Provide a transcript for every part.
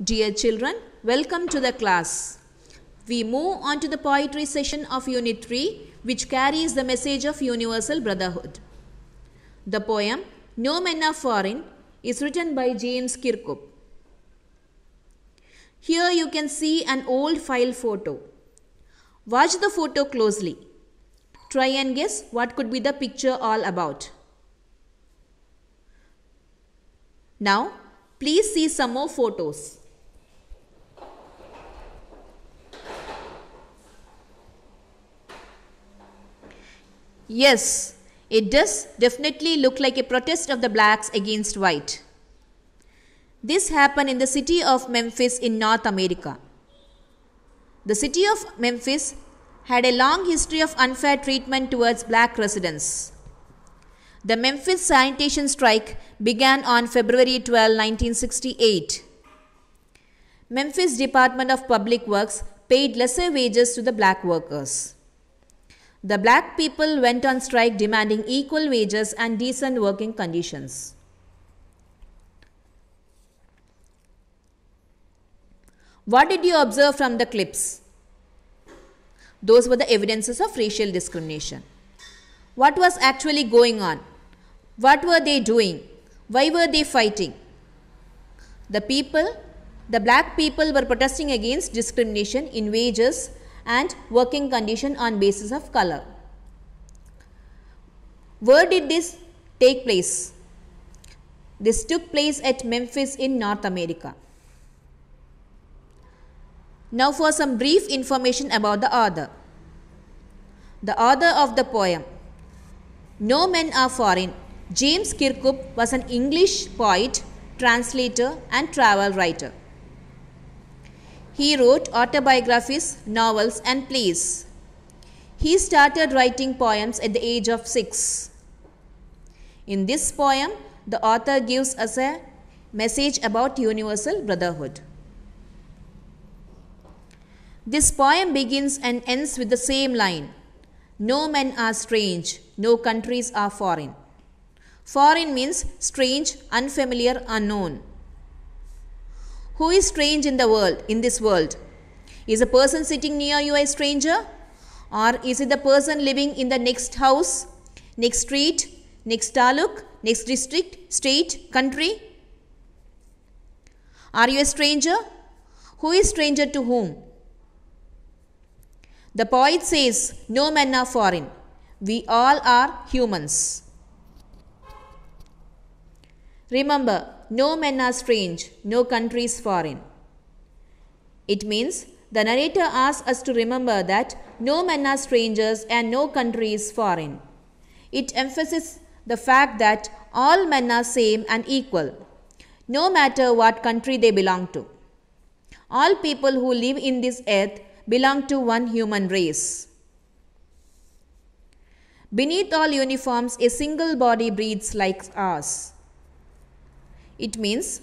Dear children, welcome to the class. We move on to the poetry session of Unit 3, which carries the message of universal brotherhood. The poem No Men Are Foreign is written by James Kirkup. Here you can see an old file photo. Watch the photo closely. Try and guess what could be the picture all about. Now, please see some more photos. Yes, it does definitely look like a protest of the blacks against white. This happened in the city of Memphis in North America. The city of Memphis had a long history of unfair treatment towards black residents. The Memphis sanitation strike began on February 12, 1968. Memphis Department of Public Works paid lesser wages to the black workers. The black people went on strike demanding equal wages and decent working conditions. What did you observe from the clips? Those were the evidences of racial discrimination. What was actually going on? What were they doing? Why were they fighting? The black people were protesting against discrimination in wages and working condition on basis of color. Where did this take place? This took place at Memphis in North America. Now for some brief information about the author. The author of the poem No Men Are Foreign, James Kirkup, was an English poet, translator and travel writer. He wrote autobiographies, novels and plays. He started writing poems at the age of 6. In this poem, the author gives us a message about universal brotherhood. This poem begins and ends with the same line. No men are strange, no countries are foreign. Foreign means strange, unfamiliar, unknown. Who is strange in the world, in this world? Is a person sitting near you a stranger? Or is it the person living in the next house, next street, next taluk, next district, state, country? Are you a stranger? Who is stranger to whom? The poet says, no men are foreign. We all are humans. Remember, no men are strange, no country is foreign. It means the narrator asks us to remember that no men are strangers and no country is foreign. It emphasizes the fact that all men are same and equal, no matter what country they belong to. All people who live in this earth belong to one human race. Beneath all uniforms, a single body breathes like ours. It means,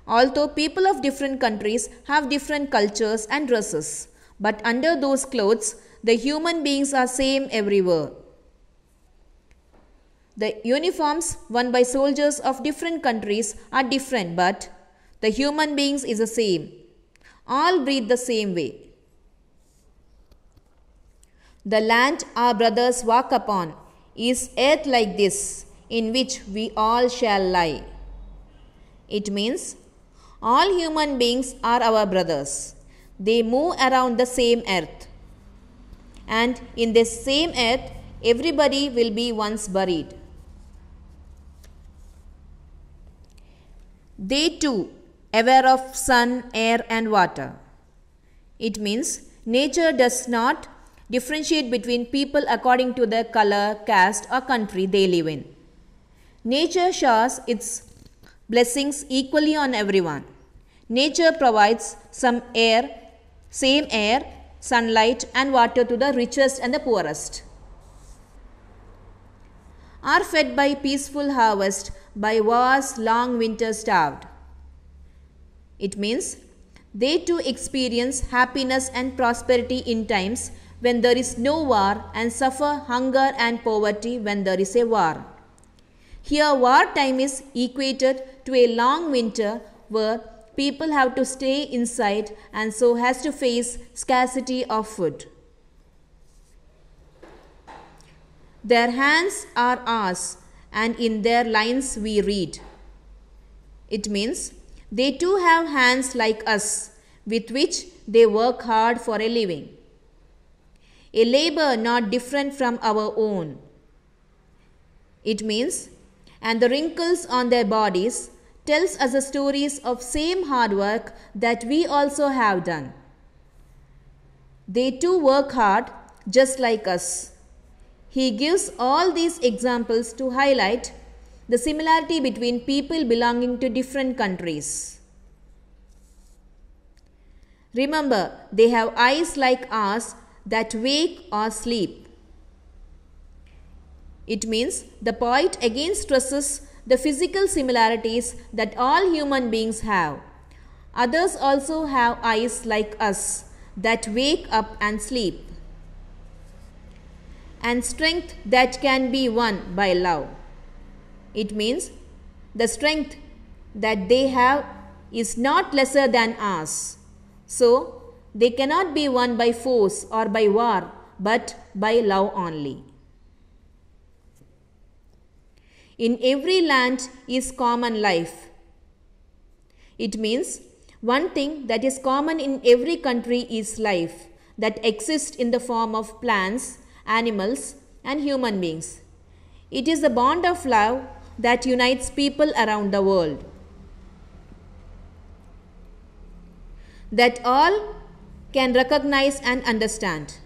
although people of different countries have different cultures and dresses, but under those clothes, the human beings are same everywhere. The uniforms worn by soldiers of different countries are different, but the human beings is the same. All breathe the same way. The land our brothers walk upon is earth like this, in which we all shall lie. It means all human beings are our brothers. They move around the same earth. And in this same earth, everybody will be once buried. They too, aware of sun, air and water. It means nature does not differentiate between people according to their color, caste or country they live in. Nature showers its blessings equally on everyone. Nature provides same air, sunlight and water to the richest and the poorest. Are fed by peaceful harvest, by war's long winter starved. It means they too experience happiness and prosperity in times when there is no war and suffer hunger and poverty when there is a war. Here war time is equated to a long winter where people have to stay inside and so has to face scarcity of food. Their hands are ours, and in their lines we read. It means they too have hands like us, with which they work hard for a living. A labor not different from our own. It means, and the wrinkles on their bodies tells us the stories of same hard work that we also have done. They too work hard just like us. He gives all these examples to highlight the similarity between people belonging to different countries. Remember, they have eyes like ours that wake or sleep. It means the poet again stresses the physical similarities that all human beings have. Others also have eyes like us that wake up and sleep, and strength that can be won by love. It means the strength that they have is not lesser than ours. So, they cannot be won by force or by war, but by love only. In every land is common life. It means one thing that is common in every country is life that exists in the form of plants, animals, and human beings. It is the bond of love that unites people around the world, that all can recognize and understand.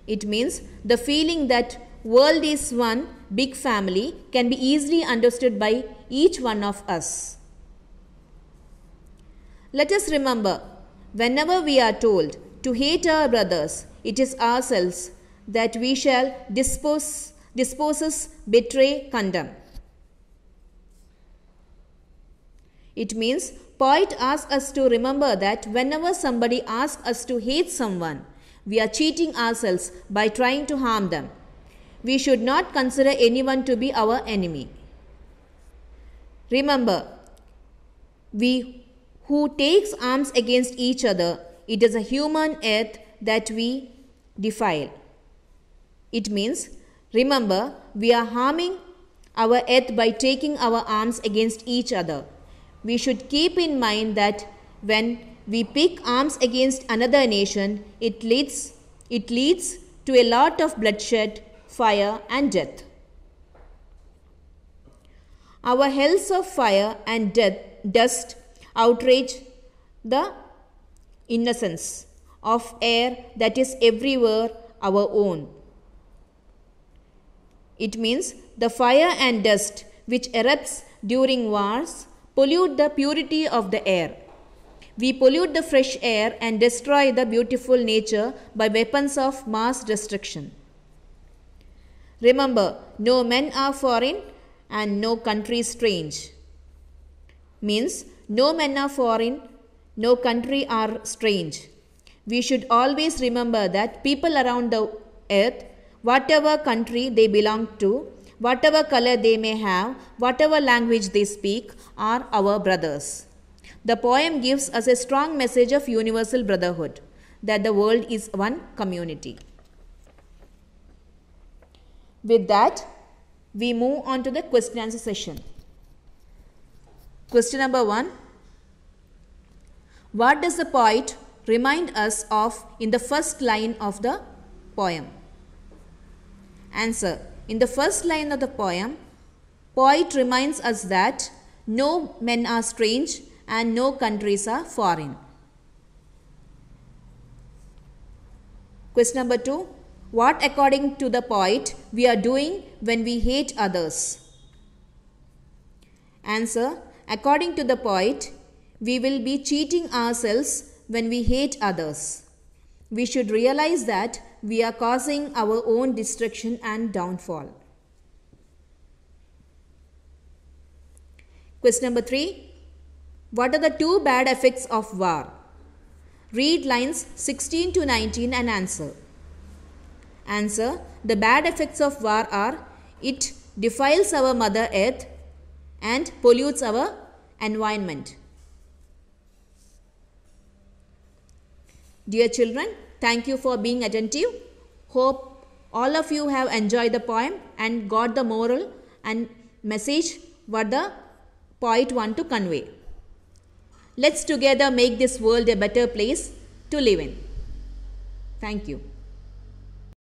It means the feeling that world is one big family can be easily understood by each one of us. Let us remember, whenever we are told to hate our brothers, it is ourselves that we shall dispose, betray, condemn. It means poet asks us to remember that whenever somebody asks us to hate someone, we are cheating ourselves by trying to harm them. We should not consider anyone to be our enemy. Remember, we who takes arms against each other, it is a human earth that we defile. It means, remember, we are harming our earth by taking our arms against each other. We should keep in mind that when we pick arms against another nation, it leads to a lot of bloodshed, fire, and death. Our hells of fire and dust outrage the innocence of air that is everywhere our own. It means the fire and dust which erupts during wars pollute the purity of the air. We pollute the fresh air and destroy the beautiful nature by weapons of mass destruction. Remember, no men are foreign and no country strange. Means, no men are foreign, no country are strange. We should always remember that people around the earth, whatever country they belong to, whatever color they may have, whatever language they speak, are our brothers. The poem gives us a strong message of universal brotherhood, that the world is one community. With that, we move on to the question answer session. Question number 1. What does the poet remind us of in the first line of the poem? Answer. In the first line of the poem, poet reminds us that no men are strange and no countries are foreign. Question number 2. What according to the poet we are doing when we hate others? Answer. According to the poet, we will be cheating ourselves when we hate others. We should realize that we are causing our own destruction and downfall. Question number 3. What are the 2 bad effects of war? Read lines 16 to 19 and answer. Answer. The bad effects of war are, it defiles our mother earth and pollutes our environment. Dear children, thank you for being attentive. Hope all of you have enjoyed the poem and got the moral and message what the poet want to convey. Let's together make this world a better place to live in. Thank you.